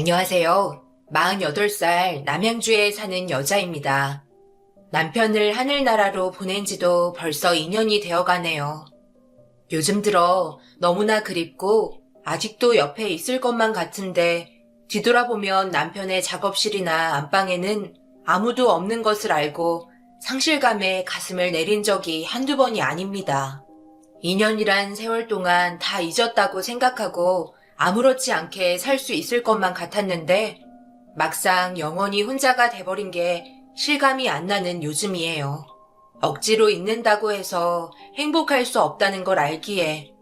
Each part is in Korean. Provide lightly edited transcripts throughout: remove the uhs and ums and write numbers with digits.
안녕하세요. 48살 남양주에 사는 여자입니다. 남편을 하늘나라로 보낸 지도 벌써 2년이 되어 가네요. 요즘 들어 너무나 그립고 아직도 옆에 있을 것만 같은데 뒤돌아보면 남편의 작업실이나 안방에는 아무도 없는 것을 알고 상실감에 가슴을 내린 적이 한두 번이 아닙니다. 2년이란 세월 동안 다 잊었다고 생각하고 아무렇지 않게 살 수 있을 것만 같았는데 막상 영원히 혼자가 돼버린 게 실감이 안 나는 요즘이에요. 억지로 있는다고 해서 행복할 수 없다는 걸 알기에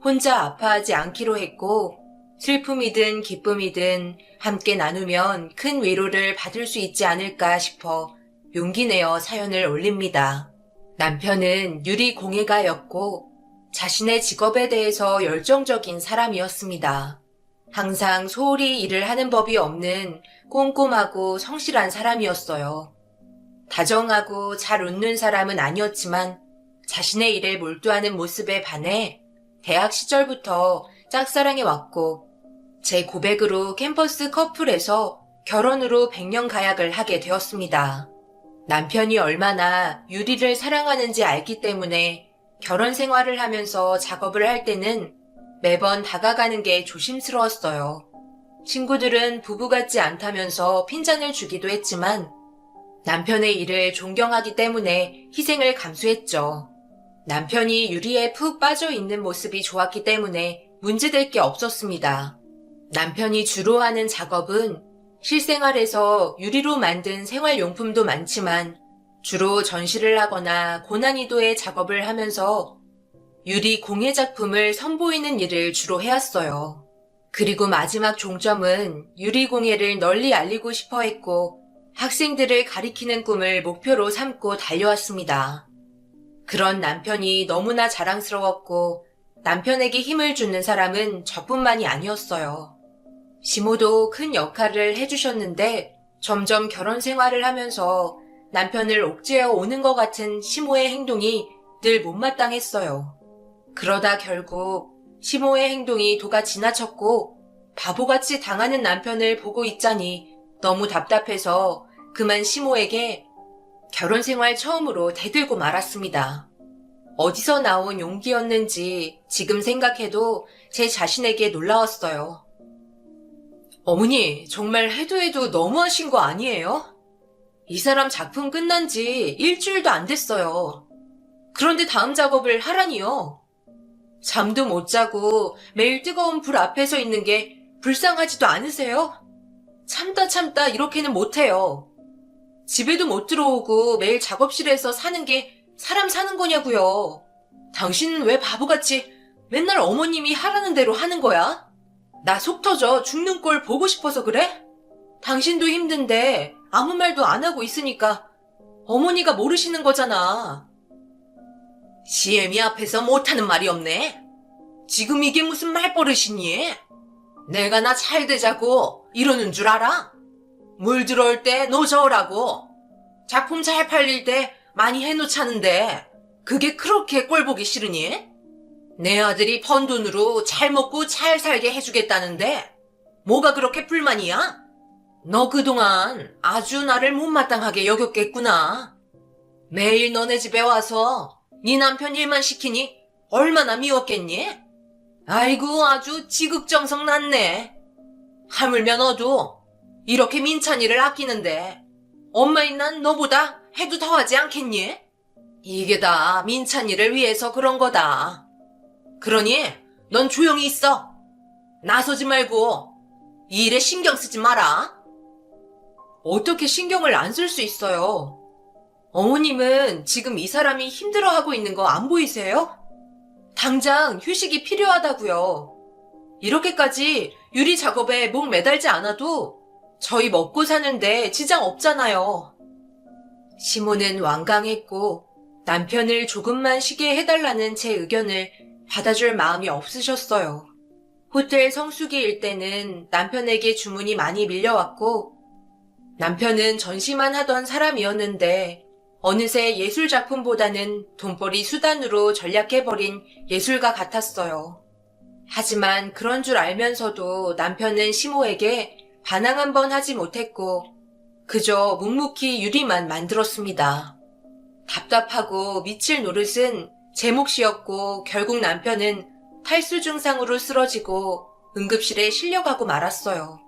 혼자 아파하지 않기로 했고 슬픔이든 기쁨이든 함께 나누면 큰 위로를 받을 수 있지 않을까 싶어 용기 내어 사연을 올립니다. 남편은 유리공예가였고 자신의 직업에 대해서 열정적인 사람이었습니다. 항상 소홀히 일을 하는 법이 없는 꼼꼼하고 성실한 사람이었어요. 다정하고 잘 웃는 사람은 아니었지만 자신의 일에 몰두하는 모습에 반해 대학 시절부터 짝사랑해왔고 제 고백으로 캠퍼스 커플에서 결혼으로 100년 가약을 하게 되었습니다. 남편이 얼마나 유리를 사랑하는지 알기 때문에 결혼 생활을 하면서 작업을 할 때는 매번 다가가는 게 조심스러웠어요. 친구들은 부부 같지 않다면서 핀잔을 주기도 했지만 남편의 일을 존경하기 때문에 희생을 감수했죠. 남편이 유리에 푹 빠져 있는 모습이 좋았기 때문에 문제될 게 없었습니다. 남편이 주로 하는 작업은 실생활에서 유리로 만든 생활용품도 많지만 주로 전시를 하거나 고난이도의 작업을 하면서 유리 공예 작품을 선보이는 일을 주로 해왔어요. 그리고 마지막 종점은 유리 공예를 널리 알리고 싶어 했고 학생들을 가리키는 꿈을 목표로 삼고 달려왔습니다. 그런 남편이 너무나 자랑스러웠고 남편에게 힘을 주는 사람은 저뿐만이 아니었어요. 시모도 큰 역할을 해주셨는데 점점 결혼 생활을 하면서 남편을 옥죄어 오는 것 같은 시모의 행동이 늘 못마땅했어요. 그러다 결국 시모의 행동이 도가 지나쳤고 바보같이 당하는 남편을 보고 있자니 너무 답답해서 그만 시모에게 결혼 생활 처음으로 대들고 말았습니다. 어디서 나온 용기였는지 지금 생각해도 제 자신에게 놀라웠어요. 어머니, 정말 해도 너무하신 거 아니에요? 이 사람 작품 끝난 지 일주일도 안 됐어요. 그런데 다음 작업을 하라니요. 잠도 못 자고 매일 뜨거운 불 앞에서 있는 게 불쌍하지도 않으세요? 참다 이렇게는 못해요. 집에도 못 들어오고 매일 작업실에서 사는 게 사람 사는 거냐고요. 당신은 왜 바보같이 맨날 어머님이 하라는 대로 하는 거야? 나 속 터져 죽는 꼴 보고 싶어서 그래? 당신도 힘든데 아무 말도 안 하고 있으니까 어머니가 모르시는 거잖아. 시애미 앞에서 못하는 말이 없네. 지금 이게 무슨 말버릇이니? 내가 나 잘 되자고 이러는 줄 알아? 물 들어올 때 노저으라고. 작품 잘 팔릴 때 많이 해놓자는데 그게 그렇게 꼴 보기 싫으니? 내 아들이 번 돈으로 잘 먹고 잘 살게 해주겠다는데 뭐가 그렇게 불만이야? 너 그동안 아주 나를 못마땅하게 여겼겠구나. 매일 너네 집에 와서 네 남편 일만 시키니 얼마나 미웠겠니? 아이고 아주 지극정성 났네. 하물며 너도 이렇게 민찬이를 아끼는데 엄마인 난 너보다 해도 더하지 않겠니? 이게 다 민찬이를 위해서 그런 거다. 그러니 넌 조용히 있어. 나서지 말고 이 일에 신경 쓰지 마라. 어떻게 신경을 안 쓸 수 있어요? 어머님은 지금 이 사람이 힘들어하고 있는 거 안 보이세요? 당장 휴식이 필요하다고요. 이렇게까지 유리 작업에 목 매달지 않아도 저희 먹고 사는데 지장 없잖아요. 시모는 완강했고 남편을 조금만 쉬게 해달라는 제 의견을 받아줄 마음이 없으셨어요. 호텔 성수기일 때는 남편에게 주문이 많이 밀려왔고 남편은 전시만 하던 사람이었는데 어느새 예술작품보다는 돈벌이 수단으로 전략해버린 예술가 같았어요. 하지만 그런 줄 알면서도 남편은 시모에게 반항 한번 하지 못했고 그저 묵묵히 유리만 만들었습니다. 답답하고 미칠 노릇은 제 몫이었고 결국 남편은 탈수 증상으로 쓰러지고 응급실에 실려가고 말았어요.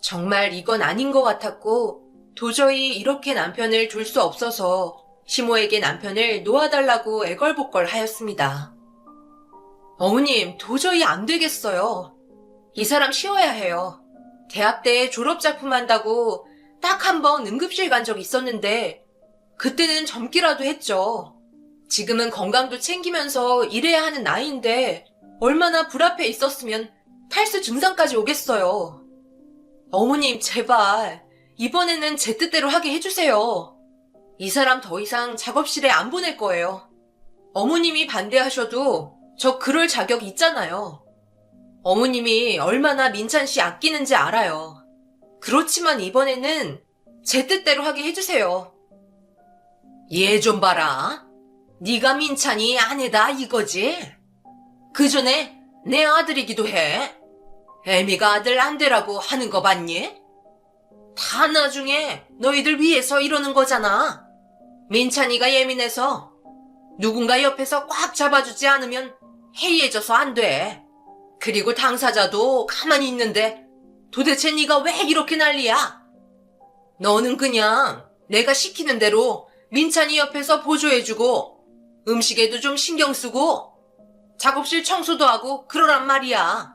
정말 이건 아닌 것 같았고 도저히 이렇게 남편을 둘 수 없어서 시모에게 남편을 놓아달라고 애걸복걸 하였습니다. 어머님, 도저히 안 되겠어요. 이 사람 쉬어야 해요. 대학 때 졸업작품 한다고 딱 한 번 응급실 간 적 있었는데 그때는 젊기라도 했죠. 지금은 건강도 챙기면서 일해야 하는 나이인데 얼마나 불앞에 있었으면 탈수 증상까지 오겠어요. 어머님, 제발 이번에는 제 뜻대로 하게 해주세요. 이 사람 더 이상 작업실에 안 보낼 거예요. 어머님이 반대하셔도 저 그럴 자격 있잖아요. 어머님이 얼마나 민찬 씨 아끼는지 알아요. 그렇지만 이번에는 제 뜻대로 하게 해주세요. 얘 좀 봐라. 네가 민찬이 아내다 이거지? 그 전에 내 아들이기도 해. 애미가 아들 안 되라고 하는 거 봤니? 다 나중에 너희들 위해서 이러는 거잖아. 민찬이가 예민해서 누군가 옆에서 꽉 잡아주지 않으면 해이해져서 안 돼. 그리고 당사자도 가만히 있는데 도대체 네가 왜 이렇게 난리야? 너는 그냥 내가 시키는 대로 민찬이 옆에서 보조해주고 음식에도 좀 신경 쓰고 작업실 청소도 하고 그러란 말이야.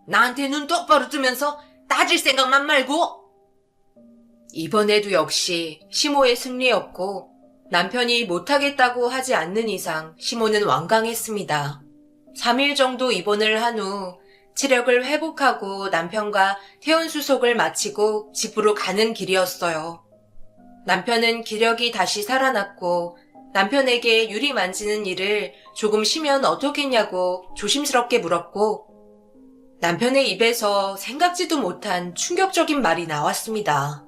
나한테 눈 똑바로 뜨면서 따질 생각만 말고. 이번에도 역시 시모의 승리였고 남편이 못하겠다고 하지 않는 이상 시모는 완강했습니다. 3일 정도 입원을 한 후 체력을 회복하고 남편과 퇴원 수속을 마치고 집으로 가는 길이었어요. 남편은 기력이 다시 살아났고 남편에게 유리 만지는 일을 조금 쉬면 어떻겠냐고 조심스럽게 물었고 남편의 입에서 생각지도 못한 충격적인 말이 나왔습니다.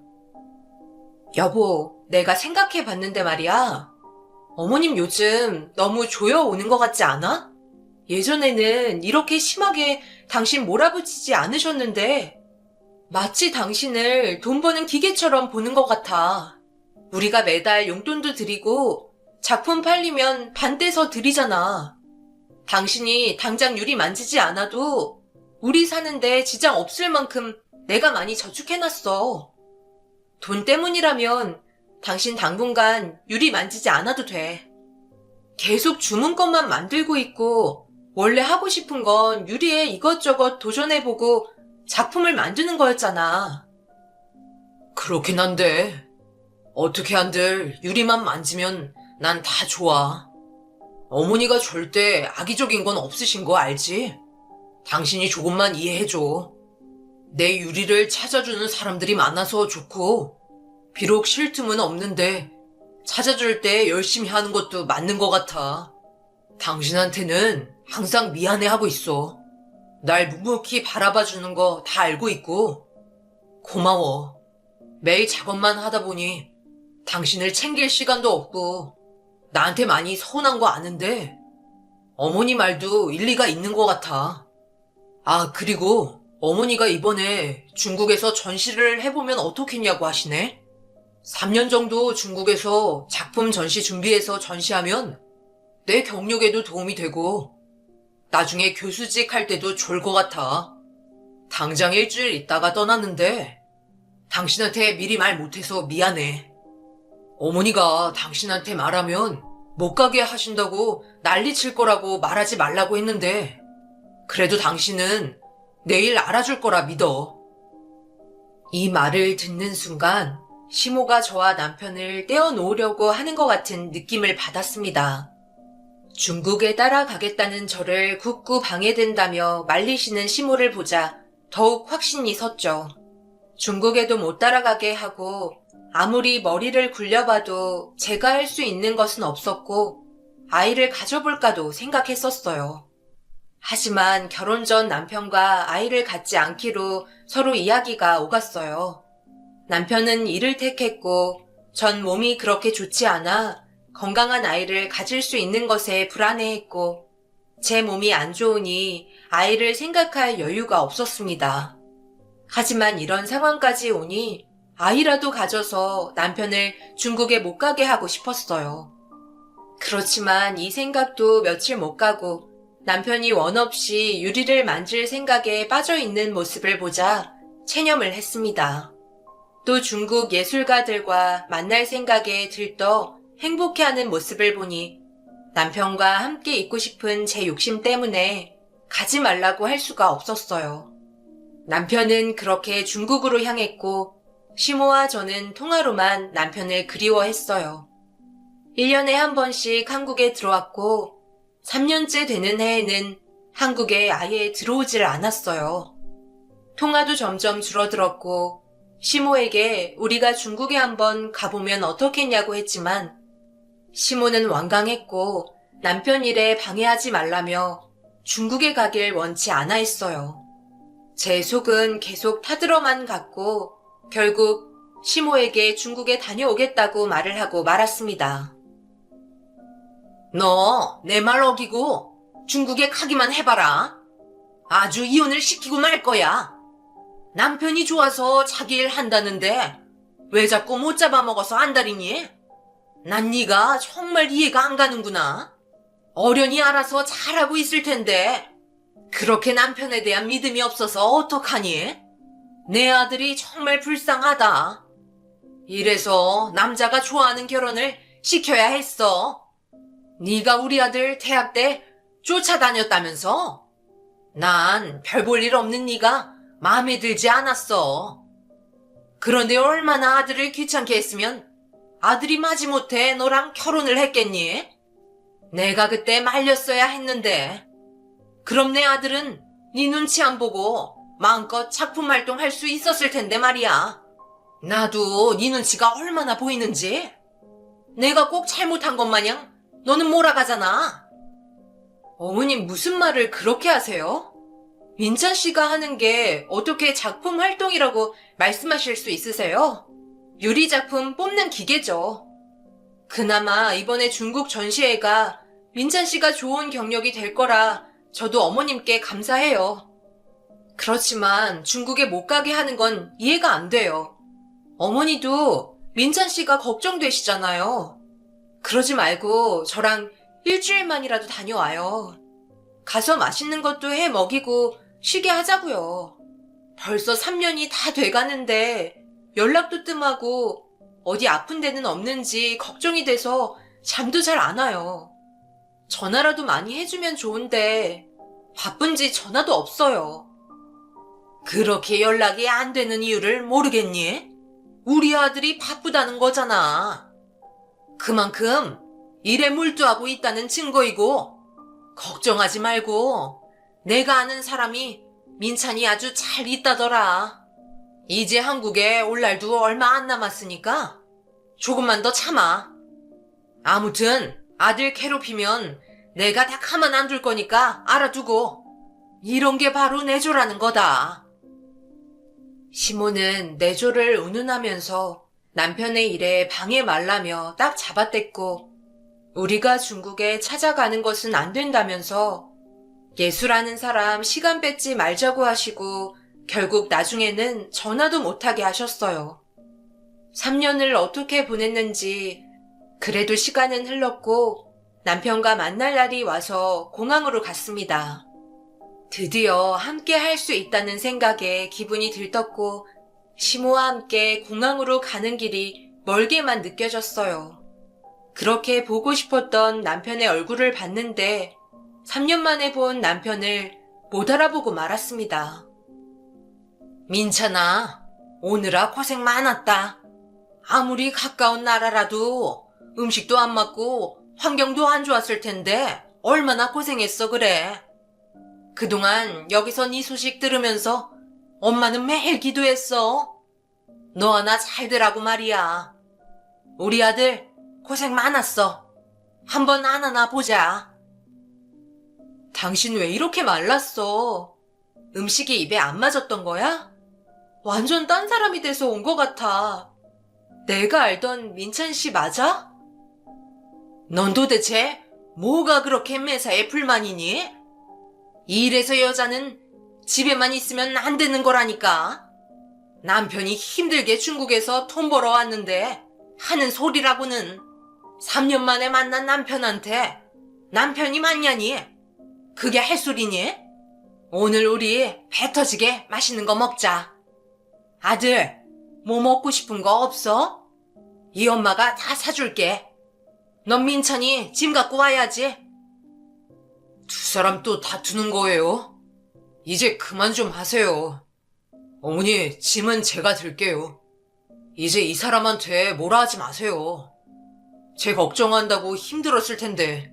여보, 내가 생각해봤는데 말이야. 어머님 요즘 너무 조여오는 것 같지 않아? 예전에는 이렇게 심하게 당신 몰아붙이지 않으셨는데 마치 당신을 돈 버는 기계처럼 보는 것 같아. 우리가 매달 용돈도 드리고 작품 팔리면 반 떼서 드리잖아. 당신이 당장 유리 만지지 않아도 우리 사는데 지장 없을 만큼 내가 많이 저축해놨어. 돈 때문이라면 당신 당분간 유리 만지지 않아도 돼. 계속 주문것만 만들고 있고 원래 하고 싶은 건 유리에 이것저것 도전해보고 작품을 만드는 거였잖아. 그렇긴 한데 어떻게 한들 유리만 만지면 난 다 좋아. 어머니가 절대 악의적인 건 없으신 거 알지? 당신이 조금만 이해해줘. 내 유리를 찾아주는 사람들이 많아서 좋고 비록 쉴 틈은 없는데 찾아줄 때 열심히 하는 것도 맞는 것 같아. 당신한테는 항상 미안해하고 있어. 날 묵묵히 바라봐주는 거 다 알고 있고 고마워. 매일 작업만 하다 보니 당신을 챙길 시간도 없고 나한테 많이 서운한 거 아는데 어머니 말도 일리가 있는 것 같아. 아, 그리고 어머니가 이번에 중국에서 전시를 해보면 어떻겠냐고 하시네. 3년 정도 중국에서 작품 전시 준비해서 전시하면 내 경력에도 도움이 되고 나중에 교수직 할 때도 좋을 것 같아. 당장 일주일 있다가 떠났는데 당신한테 미리 말 못해서 미안해. 어머니가 당신한테 말하면 못 가게 하신다고 난리칠 거라고 말하지 말라고 했는데 그래도 당신은 내일 알아줄 거라 믿어. 이 말을 듣는 순간 시모가 저와 남편을 떼어놓으려고 하는 것 같은 느낌을 받았습니다. 중국에 따라가겠다는 저를 굳고 방해된다며 말리시는 시모를 보자 더욱 확신이 섰죠. 중국에도 못 따라가게 하고 아무리 머리를 굴려봐도 제가 할 수 있는 것은 없었고 아이를 가져볼까도 생각했었어요. 하지만 결혼 전 남편과 아이를 갖지 않기로 서로 이야기가 오갔어요. 남편은 일을 택했고 전 몸이 그렇게 좋지 않아 건강한 아이를 가질 수 있는 것에 불안해했고 제 몸이 안 좋으니 아이를 생각할 여유가 없었습니다. 하지만 이런 상황까지 오니 아이라도 가져서 남편을 중국에 못 가게 하고 싶었어요. 그렇지만 이 생각도 며칠 못 가고 남편이 원 없이 유리를 만질 생각에 빠져 있는 모습을 보자 체념을 했습니다. 또 중국 예술가들과 만날 생각에 들떠 행복해하는 모습을 보니 남편과 함께 있고 싶은 제 욕심 때문에 가지 말라고 할 수가 없었어요. 남편은 그렇게 중국으로 향했고 시모와 저는 통화로만 남편을 그리워했어요. 1년에 한 번씩 한국에 들어왔고 3년째 되는 해에는 한국에 아예 들어오질 않았어요. 통화도 점점 줄어들었고 시모에게 우리가 중국에 한번 가보면 어떻겠냐고 했지만 시모는 완강했고 남편 일에 방해하지 말라며 중국에 가길 원치 않아 했어요. 제 속은 계속 타들어만 갔고 결국 시모에게 중국에 다녀오겠다고 말을 하고 말았습니다. 너 내 말 어기고 중국에 가기만 해봐라. 아주 이혼을 시키고 말 거야. 남편이 좋아서 자기 일 한다는데 왜 자꾸 못 잡아먹어서 안달이니? 난 네가 정말 이해가 안 가는구나. 어련히 알아서 잘하고 있을 텐데 그렇게 남편에 대한 믿음이 없어서 어떡하니? 내 아들이 정말 불쌍하다. 이래서 남자가 좋아하는 결혼을 시켜야 했어. 네가 우리 아들 대학 때 쫓아다녔다면서? 난 별 볼 일 없는 네가 마음에 들지 않았어. 그런데 얼마나 아들을 귀찮게 했으면 아들이 마지못해 너랑 결혼을 했겠니? 내가 그때 말렸어야 했는데. 그럼 내 아들은 네 눈치 안 보고 마음껏 작품 활동할 수 있었을 텐데 말이야. 나도 네 눈치가 얼마나 보이는지. 내가 꼭 잘못한 것 마냥 너는 몰아가잖아. 어머님 무슨 말을 그렇게 하세요? 민찬 씨가 하는 게 어떻게 작품 활동이라고 말씀하실 수 있으세요? 유리 작품 뽑는 기계죠. 그나마 이번에 중국 전시회가 민찬 씨가 좋은 경력이 될 거라 저도 어머님께 감사해요. 그렇지만 중국에 못 가게 하는 건 이해가 안 돼요. 어머니도 민찬 씨가 걱정되시잖아요. 그러지 말고 저랑 일주일만이라도 다녀와요. 가서 맛있는 것도 해 먹이고 쉬게 하자고요. 벌써 3년이 다 돼가는데 연락도 뜸하고 어디 아픈 데는 없는지 걱정이 돼서 잠도 잘 안 와요. 전화라도 많이 해주면 좋은데 바쁜지 전화도 없어요. 그렇게 연락이 안 되는 이유를 모르겠니? 우리 아들이 바쁘다는 거잖아. 그만큼 일에 몰두하고 있다는 증거이고 걱정하지 말고 내가 아는 사람이 민찬이 아주 잘 있다더라. 이제 한국에 올 날도 얼마 안 남았으니까 조금만 더 참아. 아무튼 아들 괴롭히면 내가 다 가만 안 둘 거니까 알아두고. 이런 게 바로 내조라는 거다. 시모는 내조를 운운하면서 남편의 일에 방해 말라며 딱 잡아댔고 우리가 중국에 찾아가는 것은 안 된다면서 예술하는 사람 시간 뺏지 말자고 하시고 결국 나중에는 전화도 못하게 하셨어요. 3년을 어떻게 보냈는지 그래도 시간은 흘렀고 남편과 만날 날이 와서 공항으로 갔습니다. 드디어 함께 할 수 있다는 생각에 기분이 들떴고 시모와 함께 공항으로 가는 길이 멀게만 느껴졌어요. 그렇게 보고 싶었던 남편의 얼굴을 봤는데 3년 만에 본 남편을 못 알아보고 말았습니다. 민찬아, 오느라 고생 많았다. 아무리 가까운 나라라도 음식도 안 맞고 환경도 안 좋았을 텐데 얼마나 고생했어 그래. 그동안 여기서 네 소식 들으면서 엄마는 매일 기도했어. 너 하나 잘 되라고 말이야. 우리 아들 고생 많았어. 한번 안아나 보자. 당신 왜 이렇게 말랐어? 음식이 입에 안 맞았던 거야? 완전 딴 사람이 돼서 온 것 같아. 내가 알던 민찬 씨 맞아? 넌 도대체 뭐가 그렇게 매사에 불만이니? 이래서 여자는 집에만 있으면 안 되는 거라니까. 남편이 힘들게 중국에서 돈 벌어왔는데 하는 소리라고는 3년 만에 만난 남편한테 남편이 맞냐니? 그게 할 소리니? 오늘 우리 배 터지게 맛있는 거 먹자. 아들, 뭐 먹고 싶은 거 없어? 이 엄마가 다 사줄게. 넌 민찬이 짐 갖고 와야지. 두 사람 또 다투는 거예요? 이제 그만 좀 하세요. 어머니, 짐은 제가 들게요. 이제 이 사람한테 뭐라 하지 마세요. 제 걱정한다고 힘들었을 텐데.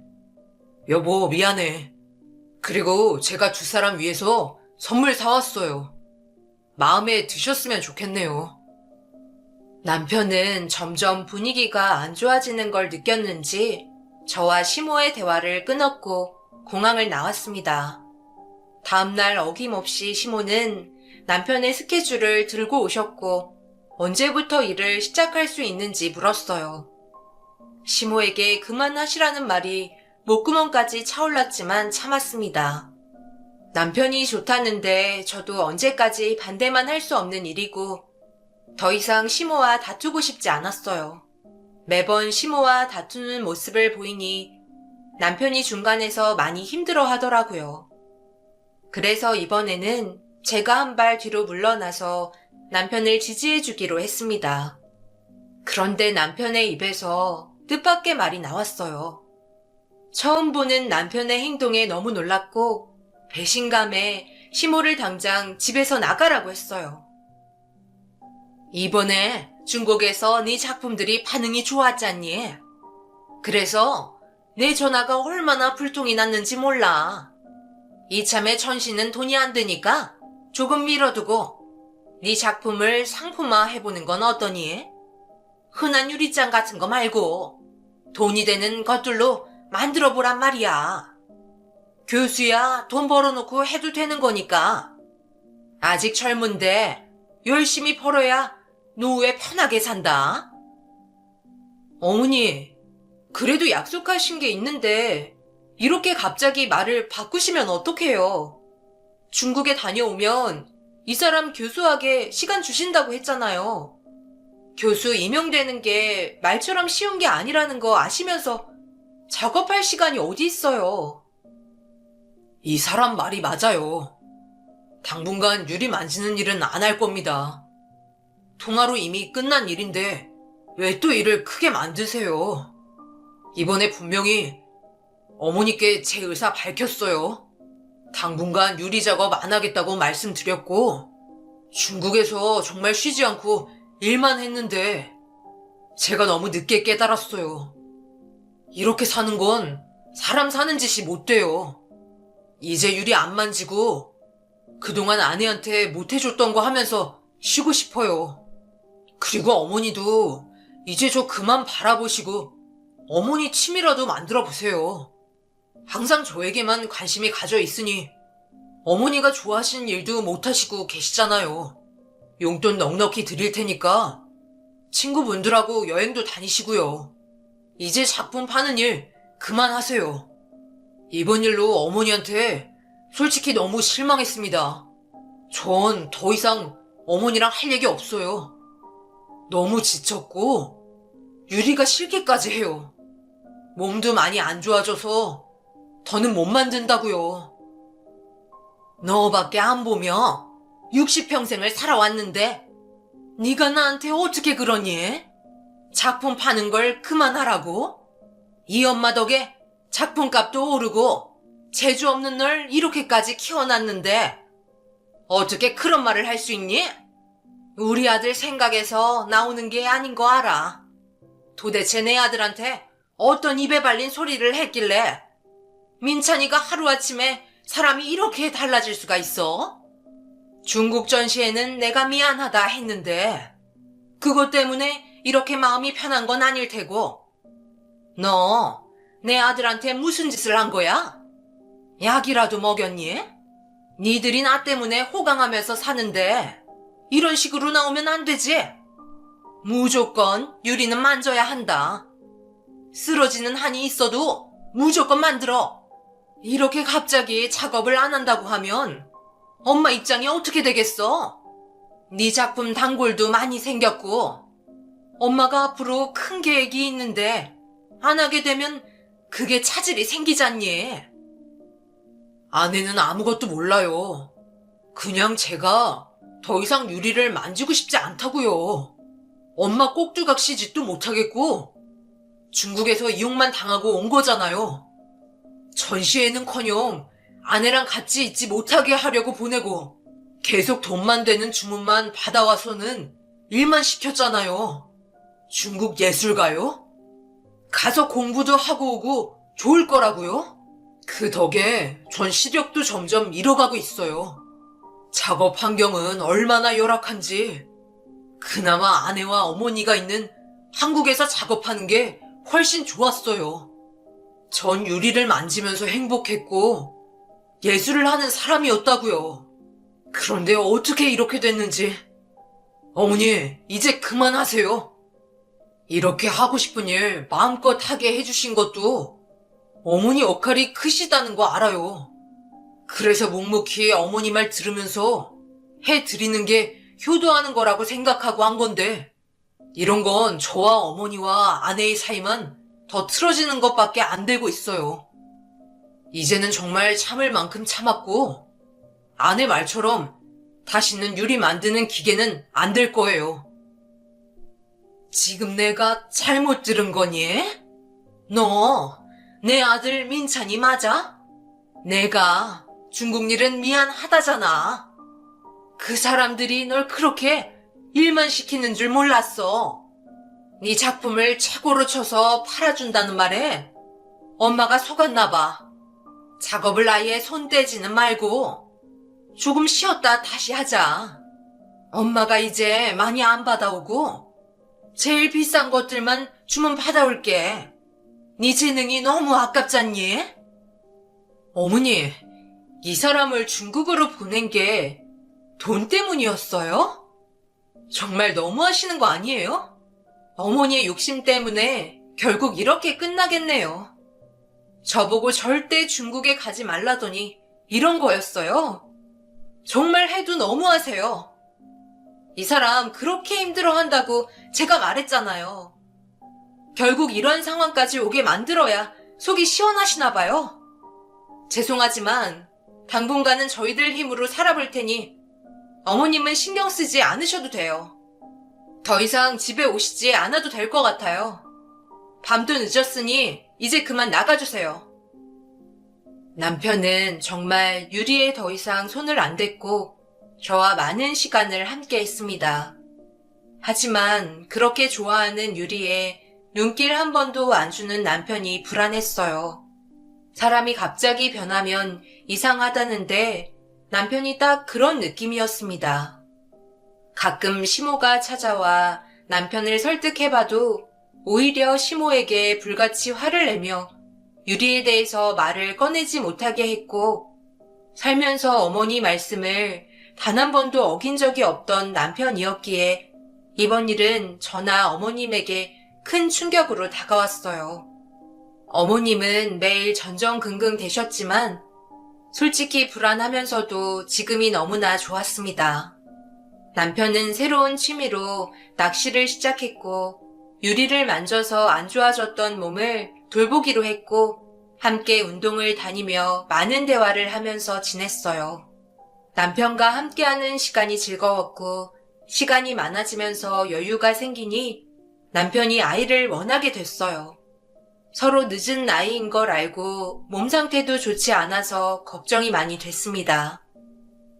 여보, 미안해. 그리고 제가 두 사람 위해서 선물 사왔어요. 마음에 드셨으면 좋겠네요. 남편은 점점 분위기가 안 좋아지는 걸 느꼈는지 저와 시모의 대화를 끊었고 공항을 나왔습니다. 다음날 어김없이 시모는 남편의 스케줄을 들고 오셨고 언제부터 일을 시작할 수 있는지 물었어요. 시모에게 그만하시라는 말이 목구멍까지 차올랐지만 참았습니다. 남편이 좋다는데 저도 언제까지 반대만 할 수 없는 일이고 더 이상 시모와 다투고 싶지 않았어요. 매번 시모와 다투는 모습을 보이니 남편이 중간에서 많이 힘들어 하더라고요. 그래서 이번에는 제가 한 발 뒤로 물러나서 남편을 지지해 주기로 했습니다. 그런데 남편의 입에서 뜻밖의 말이 나왔어요. 처음 보는 남편의 행동에 너무 놀랐고 배신감에 시모를 당장 집에서 나가라고 했어요. 이번에 중국에서 네 작품들이 반응이 좋았잖니. 그래서 내 전화가 얼마나 불통이 났는지 몰라. 이참에 천신은 돈이 안 되니까 조금 미뤄두고 네 작품을 상품화 해보는 건 어떠니? 흔한 유리잔 같은 거 말고 돈이 되는 것들로 만들어보란 말이야. 교수야, 돈 벌어놓고 해도 되는 거니까. 아직 젊은데 열심히 벌어야 노후에 편하게 산다. 어머니, 그래도 약속하신 게 있는데 이렇게 갑자기 말을 바꾸시면 어떡해요? 중국에 다녀오면 이 사람 교수하게 시간 주신다고 했잖아요. 교수 임용되는 게 말처럼 쉬운 게 아니라는 거 아시면서 작업할 시간이 어디 있어요. 이 사람 말이 맞아요. 당분간 유리 만지는 일은 안 할 겁니다. 통화로 이미 끝난 일인데 왜 또 일을 크게 만드세요? 이번에 분명히 어머니께 제 의사 밝혔어요. 당분간 유리 작업 안 하겠다고 말씀드렸고 중국에서 정말 쉬지 않고 일만 했는데 제가 너무 늦게 깨달았어요. 이렇게 사는 건 사람 사는 짓이 못 돼요. 이제 유리 안 만지고 그동안 아내한테 못 해줬던 거 하면서 쉬고 싶어요. 그리고 어머니도 이제 저 그만 바라보시고 어머니 취미라도 만들어 보세요. 항상 저에게만 관심이 가져 있으니 어머니가 좋아하시는 일도 못하시고 계시잖아요. 용돈 넉넉히 드릴 테니까 친구분들하고 여행도 다니시고요. 이제 작품 파는 일 그만하세요. 이번 일로 어머니한테 솔직히 너무 실망했습니다. 전 더 이상 어머니랑 할 얘기 없어요. 너무 지쳤고 유리가 싫기까지 해요. 몸도 많이 안 좋아져서 더는 못 만든다고요. 너밖에 안 보며 60평생을 살아왔는데 네가 나한테 어떻게 그러니? 작품 파는 걸 그만하라고? 이 엄마 덕에 작품값도 오르고 재주 없는 널 이렇게까지 키워놨는데 어떻게 그런 말을 할 수 있니? 우리 아들 생각에서 나오는 게 아닌 거 알아. 도대체 내 아들한테 어떤 입에 발린 소리를 했길래 민찬이가 하루아침에 사람이 이렇게 달라질 수가 있어? 중국 전시회는 내가 미안하다 했는데 그것 때문에 이렇게 마음이 편한 건 아닐 테고 너 내 아들한테 무슨 짓을 한 거야? 약이라도 먹였니? 니들이 나 때문에 호강하면서 사는데 이런 식으로 나오면 안 되지. 무조건 유리는 만져야 한다. 쓰러지는 한이 있어도 무조건 만들어. 이렇게 갑자기 작업을 안 한다고 하면 엄마 입장이 어떻게 되겠어? 네 작품 단골도 많이 생겼고, 엄마가 앞으로 큰 계획이 있는데 안 하게 되면 그게 차질이 생기잖니. 아내는 아무것도 몰라요. 그냥 제가 더 이상 유리를 만지고 싶지 않다고요. 엄마 꼭두각 시집도 못하겠고 중국에서 이용만 당하고 온 거잖아요. 전시회는커녕 아내랑 같이 있지 못하게 하려고 보내고 계속 돈만 되는 주문만 받아와서는 일만 시켰잖아요. 중국 예술가요? 가서 공부도 하고 오고 좋을 거라고요? 그 덕에 전 시력도 점점 잃어가고 있어요. 작업 환경은 얼마나 열악한지. 그나마 아내와 어머니가 있는 한국에서 작업하는 게 훨씬 좋았어요. 전 유리를 만지면서 행복했고 예술을 하는 사람이었다고요. 그런데 어떻게 이렇게 됐는지. 어머니, 이제 그만하세요. 이렇게 하고 싶은 일 마음껏 하게 해주신 것도 어머니 역할이 크시다는 거 알아요. 그래서 묵묵히 어머니 말 들으면서 해드리는 게 효도하는 거라고 생각하고 한 건데, 이런 건 저와 어머니와 아내의 사이만 더 틀어지는 것밖에 안 되고 있어요. 이제는 정말 참을 만큼 참았고, 아내 말처럼 다시는 유리 만드는 기계는 안 될 거예요. 지금 내가 잘못 들은 거니? 너, 내 아들 민찬이 맞아? 내가 중국 일은 미안하다잖아. 그 사람들이 널 그렇게 일만 시키는 줄 몰랐어. 네 작품을 최고로 쳐서 팔아준다는 말에 엄마가 속았나 봐. 작업을 아예 손 떼지는 말고 조금 쉬었다 다시 하자. 엄마가 이제 많이 안 받아오고 제일 비싼 것들만 주문 받아올게. 네 재능이 너무 아깝잖니? 어머니, 이 사람을 중국으로 보낸 게 돈 때문이었어요? 정말 너무하시는 거 아니에요? 어머니의 욕심 때문에 결국 이렇게 끝나겠네요. 저보고 절대 중국에 가지 말라더니 이런 거였어요. 정말 해도 너무하세요. 이 사람 그렇게 힘들어한다고 제가 말했잖아요. 결국 이런 상황까지 오게 만들어야 속이 시원하시나 봐요. 죄송하지만 당분간은 저희들 힘으로 살아볼 테니 어머님은 신경 쓰지 않으셔도 돼요. 더 이상 집에 오시지 않아도 될 것 같아요. 밤도 늦었으니 이제 그만 나가주세요. 남편은 정말 유리에 더 이상 손을 안 댔고 저와 많은 시간을 함께 했습니다. 하지만 그렇게 좋아하는 유리에 눈길 한 번도 안 주는 남편이 불안했어요. 사람이 갑자기 변하면 이상하다는데 남편이 딱 그런 느낌이었습니다. 가끔 시모가 찾아와 남편을 설득해봐도 오히려 시모에게 불같이 화를 내며 유리에 대해서 말을 꺼내지 못하게 했고, 살면서 어머니 말씀을 단 한 번도 어긴 적이 없던 남편이었기에 이번 일은 저나 어머님에게 큰 충격으로 다가왔어요. 어머님은 매일 전전긍긍 되셨지만 솔직히 불안하면서도 지금이 너무나 좋았습니다. 남편은 새로운 취미로 낚시를 시작했고 유리를 만져서 안 좋아졌던 몸을 돌보기로 했고 함께 운동을 다니며 많은 대화를 하면서 지냈어요. 남편과 함께하는 시간이 즐거웠고 시간이 많아지면서 여유가 생기니 남편이 아이를 원하게 됐어요. 서로 늦은 나이인 걸 알고 몸 상태도 좋지 않아서 걱정이 많이 됐습니다.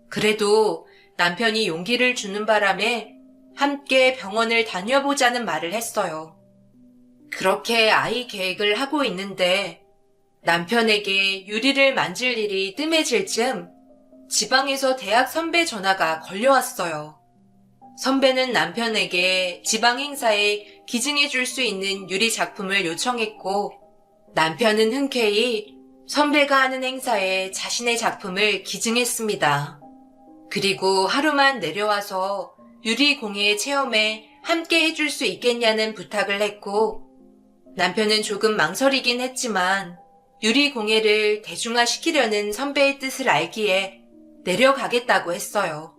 그래도 남편이 용기를 주는 바람에 함께 병원을 다녀보자는 말을 했어요. 그렇게 아이 계획을 하고 있는데 남편에게 유리를 만질 일이 뜸해질 즈음 지방에서 대학 선배 전화가 걸려왔어요. 선배는 남편에게 지방 행사에 기증해 줄 수 있는 유리 작품을 요청했고 남편은 흔쾌히 선배가 하는 행사에 자신의 작품을 기증했습니다. 그리고 하루만 내려와서 유리 공예 체험에 함께 해줄 수 있겠냐는 부탁을 했고 남편은 조금 망설이긴 했지만 유리 공예를 대중화시키려는 선배의 뜻을 알기에 내려가겠다고 했어요.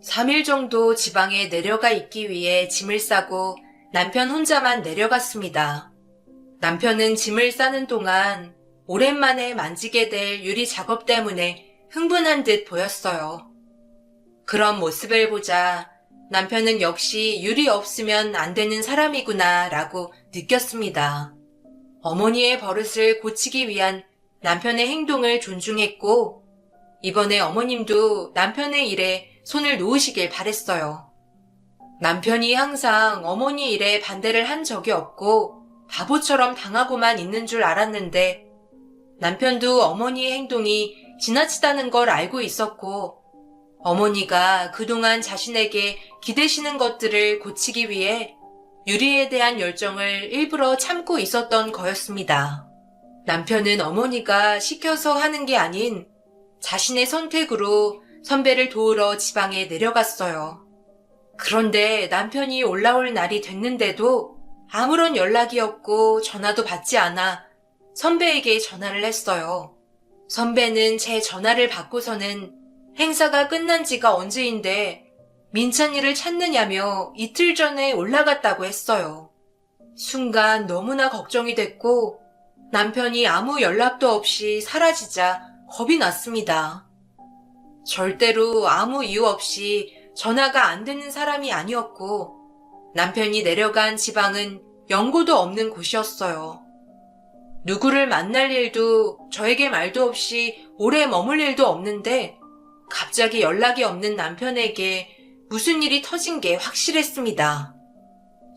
3일 정도 지방에 내려가 있기 위해 짐을 싸고 남편 혼자만 내려갔습니다. 남편은 짐을 싸는 동안 오랜만에 만지게 될 유리 작업 때문에 흥분한 듯 보였어요. 그런 모습을 보자 남편은 역시 유리 없으면 안 되는 사람이구나 라고 느꼈습니다. 어머니의 버릇을 고치기 위한 남편의 행동을 존중했고 이번에 어머님도 남편의 일에 손을 놓으시길 바랬어요. 남편이 항상 어머니 일에 반대를 한 적이 없고 바보처럼 당하고만 있는 줄 알았는데 남편도 어머니의 행동이 지나치다는 걸 알고 있었고 어머니가 그동안 자신에게 기대시는 것들을 고치기 위해 유리에 대한 열정을 일부러 참고 있었던 거였습니다. 남편은 어머니가 시켜서 하는 게 아닌 자신의 선택으로 선배를 도우러 지방에 내려갔어요. 그런데 남편이 올라올 날이 됐는데도 아무런 연락이 없고 전화도 받지 않아 선배에게 전화를 했어요. 선배는 제 전화를 받고서는 행사가 끝난 지가 언제인데 민찬이를 찾느냐며 이틀 전에 올라갔다고 했어요. 순간 너무나 걱정이 됐고 남편이 아무 연락도 없이 사라지자 겁이 났습니다. 절대로 아무 이유 없이 전화가 안 되는 사람이 아니었고 남편이 내려간 지방은 연고도 없는 곳이었어요. 누구를 만날 일도 저에게 말도 없이 오래 머물 일도 없는데 갑자기 연락이 없는 남편에게 무슨 일이 터진 게 확실했습니다.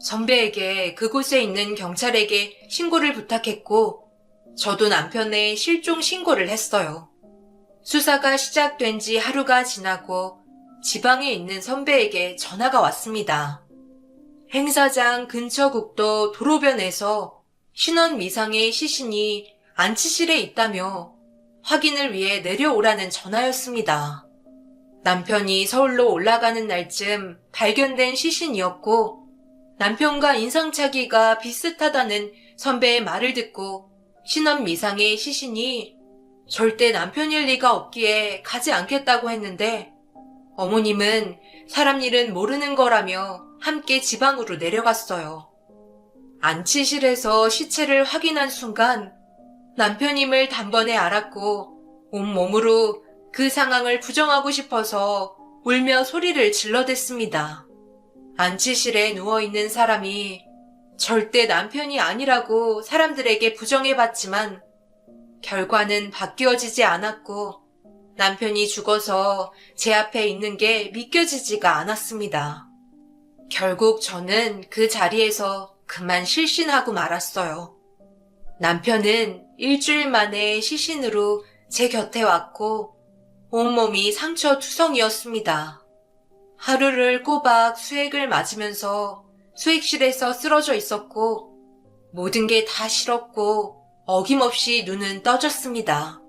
선배에게 그곳에 있는 경찰에게 신고를 부탁했고 저도 남편의 실종 신고를 했어요. 수사가 시작된 지 하루가 지나고 지방에 있는 선배에게 전화가 왔습니다. 행사장 근처 국도 도로변에서 신원 미상의 시신이 안치실에 있다며 확인을 위해 내려오라는 전화였습니다. 남편이 서울로 올라가는 날쯤 발견된 시신이었고 남편과 인상착의가 비슷하다는 선배의 말을 듣고 신원 미상의 시신이 절대 남편일 리가 없기에 가지 않겠다고 했는데 어머님은 사람 일은 모르는 거라며 함께 지방으로 내려갔어요. 안치실에서 시체를 확인한 순간 남편임을 단번에 알았고 온몸으로 그 상황을 부정하고 싶어서 울며 소리를 질러댔습니다. 안치실에 누워있는 사람이 절대 남편이 아니라고 사람들에게 부정해봤지만 결과는 바뀌어지지 않았고 남편이 죽어서 제 앞에 있는 게 믿겨지지가 않았습니다. 결국 저는 그 자리에서 그만 실신하고 말았어요. 남편은 일주일 만에 시신으로 제 곁에 왔고 온몸이 상처투성이었습니다. 하루를 꼬박 수액을 맞으면서 수액실에서 쓰러져 있었고 모든 게 다 싫었고 어김없이 눈은 떠졌습니다.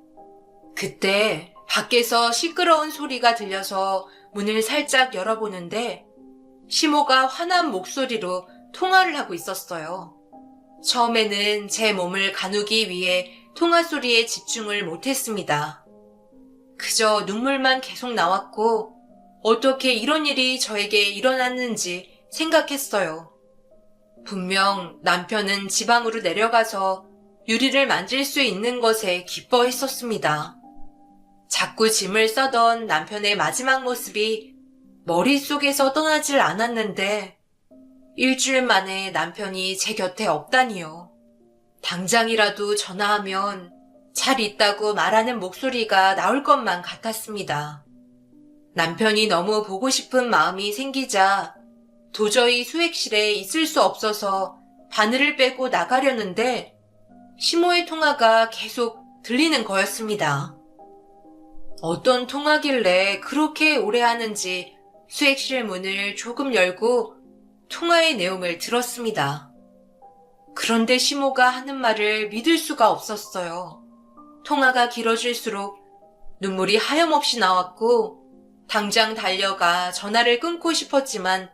그때 밖에서 시끄러운 소리가 들려서 문을 살짝 열어보는데 시모가 화난 목소리로 통화를 하고 있었어요. 처음에는 제 몸을 가누기 위해 통화 소리에 집중을 못했습니다. 그저 눈물만 계속 나왔고 어떻게 이런 일이 저에게 일어났는지 생각했어요. 분명 남편은 지방으로 내려가서 유리를 만질 수 있는 것에 기뻐했었습니다. 자꾸 짐을 싸던 남편의 마지막 모습이 머릿속에서 떠나질 않았는데 일주일 만에 남편이 제 곁에 없다니요. 당장이라도 전화하면 잘 있다고 말하는 목소리가 나올 것만 같았습니다. 남편이 너무 보고 싶은 마음이 생기자 도저히 수액실에 있을 수 없어서 바늘을 빼고 나가려는데 시모의 통화가 계속 들리는 거였습니다. 어떤 통화길래 그렇게 오래 하는지 수액실 문을 조금 열고 통화의 내용을 들었습니다. 그런데 시모가 하는 말을 믿을 수가 없었어요. 통화가 길어질수록 눈물이 하염없이 나왔고 당장 달려가 전화를 끊고 싶었지만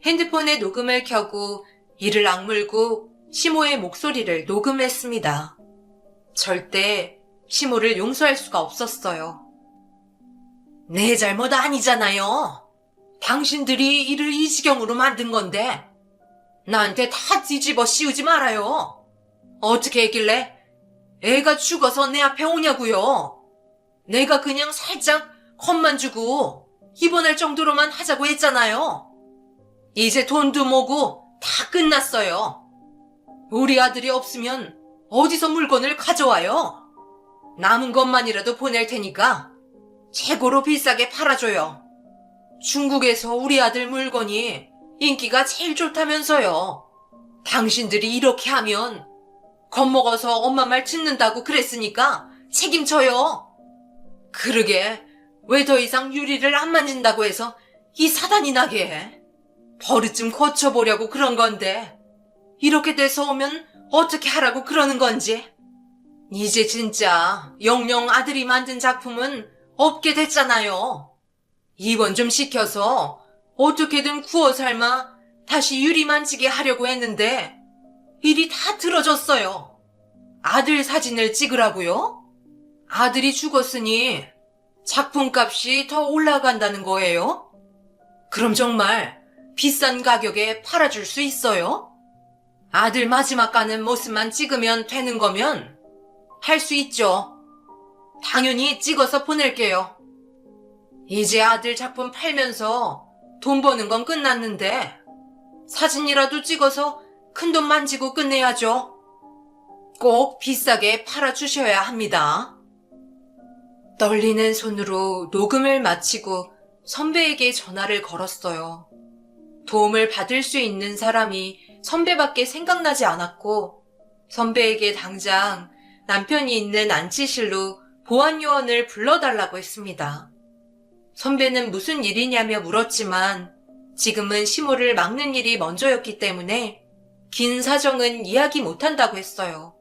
핸드폰에 녹음을 켜고 이를 악물고 시모의 목소리를 녹음했습니다. 절대 시모를 용서할 수가 없었어요. 내 잘못 아니잖아요. 당신들이 이를 이 지경으로 만든 건데 나한테 다 뒤집어 씌우지 말아요. 어떻게 했길래 애가 죽어서 내 앞에 오냐고요. 내가 그냥 살짝 겁만 주고 입원할 정도로만 하자고 했잖아요. 이제 돈도 뭐고 다 끝났어요. 우리 아들이 없으면 어디서 물건을 가져와요? 남은 것만이라도 보낼 테니까 최고로 비싸게 팔아줘요. 중국에서 우리 아들 물건이 인기가 제일 좋다면서요. 당신들이 이렇게 하면 겁먹어서 엄마 말 듣는다고 그랬으니까 책임져요. 그러게 왜 더 이상 유리를 안 만진다고 해서 이 사단이 나게 해? 버릇 좀 고쳐보려고 그런 건데 이렇게 돼서 오면 어떻게 하라고 그러는 건지. 이제 진짜 영영 아들이 만든 작품은 없게 됐잖아요. 입원 좀 시켜서 어떻게든 구워 삶아 다시 유리 만지게 하려고 했는데 일이 다 틀어졌어요. 아들 사진을 찍으라고요? 아들이 죽었으니 작품값이 더 올라간다는 거예요? 그럼 정말 비싼 가격에 팔아줄 수 있어요? 아들 마지막 가는 모습만 찍으면 되는 거면 할 수 있죠. 당연히 찍어서 보낼게요. 이제 아들 작품 팔면서 돈 버는 건 끝났는데 사진이라도 찍어서 큰돈 만지고 끝내야죠. 꼭 비싸게 팔아주셔야 합니다. 떨리는 손으로 녹음을 마치고 선배에게 전화를 걸었어요. 도움을 받을 수 있는 사람이 선배밖에 생각나지 않았고 선배에게 당장 남편이 있는 안치실로 보안요원을 불러달라고 했습니다. 선배는 무슨 일이냐며 물었지만 지금은 시모를 막는 일이 먼저였기 때문에 긴 사정은 이야기 못한다고 했어요.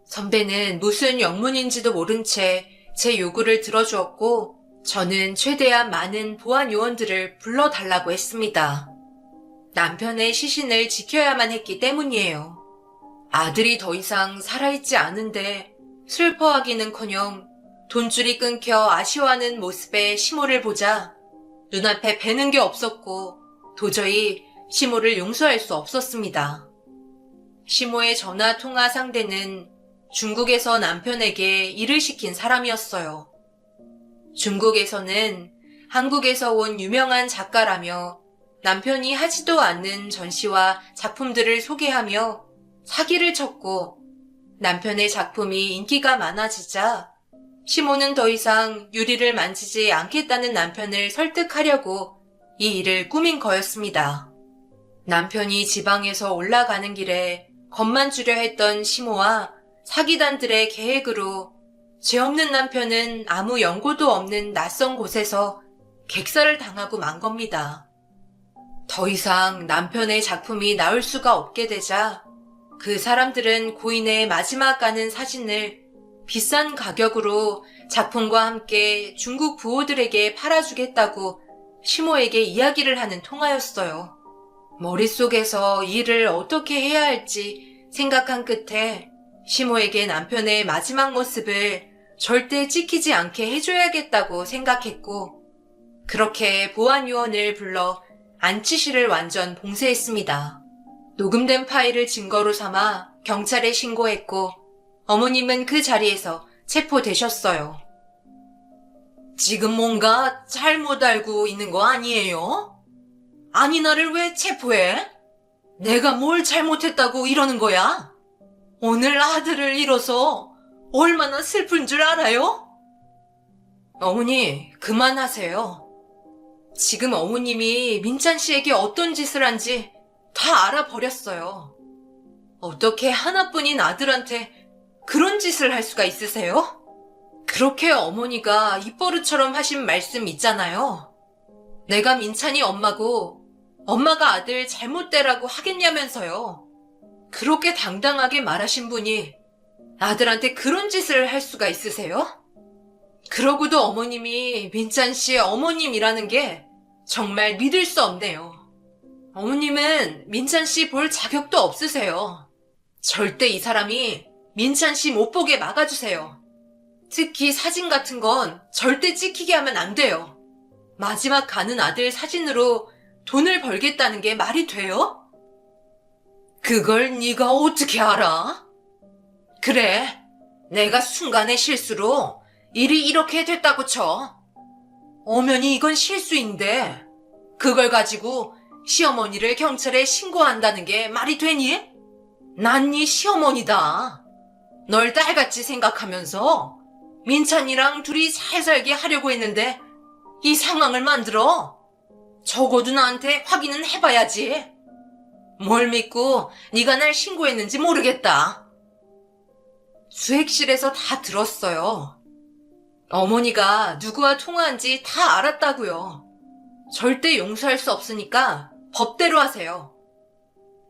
선배는 무슨 영문인지도 모른 채 제 요구를 들어주었고 저는 최대한 많은 보안 요원들을 불러달라고 했습니다. 남편의 시신을 지켜야만 했기 때문이에요. 아들이 더 이상 살아있지 않은데 슬퍼하기는커녕 돈줄이 끊겨 아쉬워하는 모습의 시모를 보자 눈앞에 뵈는 게 없었고 도저히 시모를 용서할 수 없었습니다. 시모의 전화 통화 상대는 중국에서 남편에게 일을 시킨 사람이었어요. 중국에서는 한국에서 온 유명한 작가라며 남편이 하지도 않는 전시와 작품들을 소개하며 사기를 쳤고 남편의 작품이 인기가 많아지자 시모는 더 이상 유리를 만지지 않겠다는 남편을 설득하려고 이 일을 꾸민 거였습니다. 남편이 지방에서 올라가는 길에 겁만 주려 했던 시모와 사기단들의 계획으로 죄 없는 남편은 아무 연고도 없는 낯선 곳에서 객살을 당하고 만 겁니다. 더 이상 남편의 작품이 나올 수가 없게 되자 그 사람들은 고인의 마지막 가는 사진을 비싼 가격으로 작품과 함께 중국 부호들에게 팔아주겠다고 시모에게 이야기를 하는 통화였어요. 머릿속에서 이 일을 어떻게 해야 할지 생각한 끝에 시모에게 남편의 마지막 모습을 절대 찍히지 않게 해줘야겠다고 생각했고 그렇게 보안요원을 불러 안치실을 완전 봉쇄했습니다. 녹음된 파일을 증거로 삼아 경찰에 신고했고 어머님은 그 자리에서 체포되셨어요. 지금 뭔가 잘못 알고 있는 거 아니에요? 아니 나를 왜 체포해? 내가 뭘 잘못했다고 이러는 거야? 오늘 아들을 잃어서 얼마나 슬픈 줄 알아요? 어머니, 그만하세요. 지금 어머님이 민찬 씨에게 어떤 짓을 한지 다 알아버렸어요. 어떻게 하나뿐인 아들한테 그런 짓을 할 수가 있으세요? 그렇게 어머니가 입버릇처럼 하신 말씀 있잖아요. 내가 민찬이 엄마고 엄마가 아들 잘못되라고 하겠냐면서요. 그렇게 당당하게 말하신 분이 아들한테 그런 짓을 할 수가 있으세요? 그러고도 어머님이 민찬 씨의 어머님이라는 게 정말 믿을 수 없네요. 어머님은 민찬 씨 볼 자격도 없으세요. 절대 이 사람이 민찬 씨 못 보게 막아주세요. 특히 사진 같은 건 절대 찍히게 하면 안 돼요. 마지막 가는 아들 사진으로 돈을 벌겠다는 게 말이 돼요? 그걸 네가 어떻게 알아? 그래, 내가 순간의 실수로 일이 이렇게 됐다고 쳐. 엄연히 이건 실수인데 그걸 가지고 시어머니를 경찰에 신고한다는 게 말이 되니? 난 네 시어머니다. 널 딸같이 생각하면서 민찬이랑 둘이 잘 살게 하려고 했는데 이 상황을 만들어. 적어도 나한테 확인은 해봐야지. 뭘 믿고 네가 날 신고했는지 모르겠다. 수핵실에서 다 들었어요. 어머니가 누구와 통화한지 다 알았다고요. 절대 용서할 수 없으니까 법대로 하세요.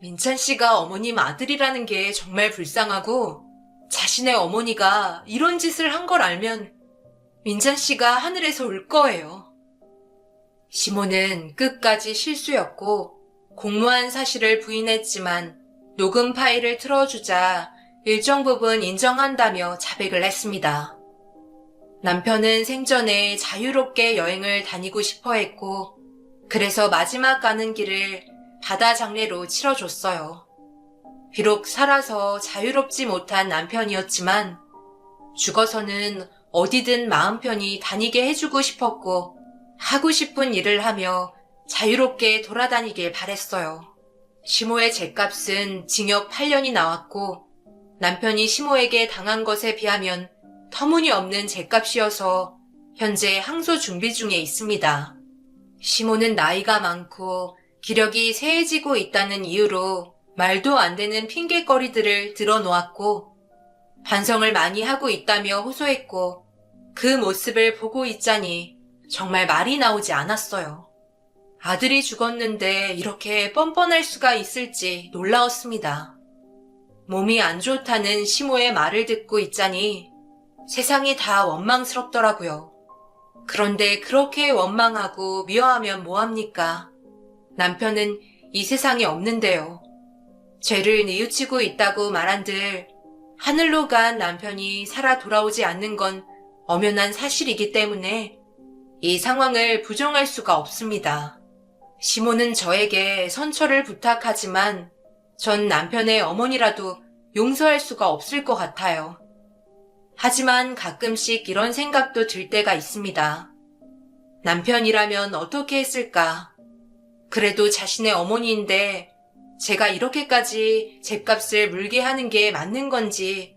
민찬 씨가 어머님 아들이라는 게 정말 불쌍하고 자신의 어머니가 이런 짓을 한 걸 알면 민찬 씨가 하늘에서 울 거예요. 시모는 끝까지 실수였고 공모한 사실을 부인했지만 녹음 파일을 틀어주자 일정 부분 인정한다며 자백을 했습니다. 남편은 생전에 자유롭게 여행을 다니고 싶어 했고 그래서 마지막 가는 길을 바다 장례로 치러줬어요. 비록 살아서 자유롭지 못한 남편이었지만 죽어서는 어디든 마음 편히 다니게 해주고 싶었고 하고 싶은 일을 하며 자유롭게 돌아다니길 바랬어요. 시모의 죗값은 징역 8년이 나왔고 남편이 시모에게 당한 것에 비하면 터무니없는 죗값이어서 현재 항소 준비 중에 있습니다. 시모는 나이가 많고 기력이 쇠해지고 있다는 이유로 말도 안 되는 핑계거리들을 들어놓았고 반성을 많이 하고 있다며 호소했고 그 모습을 보고 있자니 정말 말이 나오지 않았어요. 아들이 죽었는데 이렇게 뻔뻔할 수가 있을지 놀라웠습니다. 몸이 안 좋다는 시모의 말을 듣고 있자니 세상이 다 원망스럽더라고요. 그런데 그렇게 원망하고 미워하면 뭐합니까? 남편은 이 세상에 없는데요. 죄를 뉘우치고 있다고 말한들 하늘로 간 남편이 살아 돌아오지 않는 건 엄연한 사실이기 때문에 이 상황을 부정할 수가 없습니다. 시모는 저에게 선처를 부탁하지만 전 남편의 어머니라도 용서할 수가 없을 것 같아요. 하지만 가끔씩 이런 생각도 들 때가 있습니다. 남편이라면 어떻게 했을까? 그래도 자신의 어머니인데 제가 이렇게까지 죗값을 물게 하는 게 맞는 건지,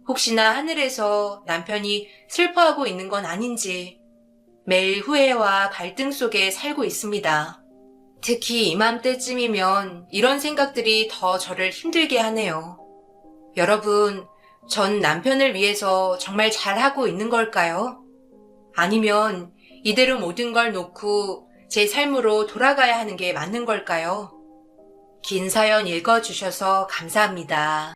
혹시나 하늘에서 남편이 슬퍼하고 있는 건 아닌지 매일 후회와 갈등 속에 살고 있습니다. 특히 이맘때쯤이면 이런 생각들이 더 저를 힘들게 하네요. 여러분, 전 남편을 위해서 정말 잘하고 있는 걸까요? 아니면 이대로 모든 걸 놓고 제 삶으로 돌아가야 하는 게 맞는 걸까요? 긴 사연 읽어주셔서 감사합니다.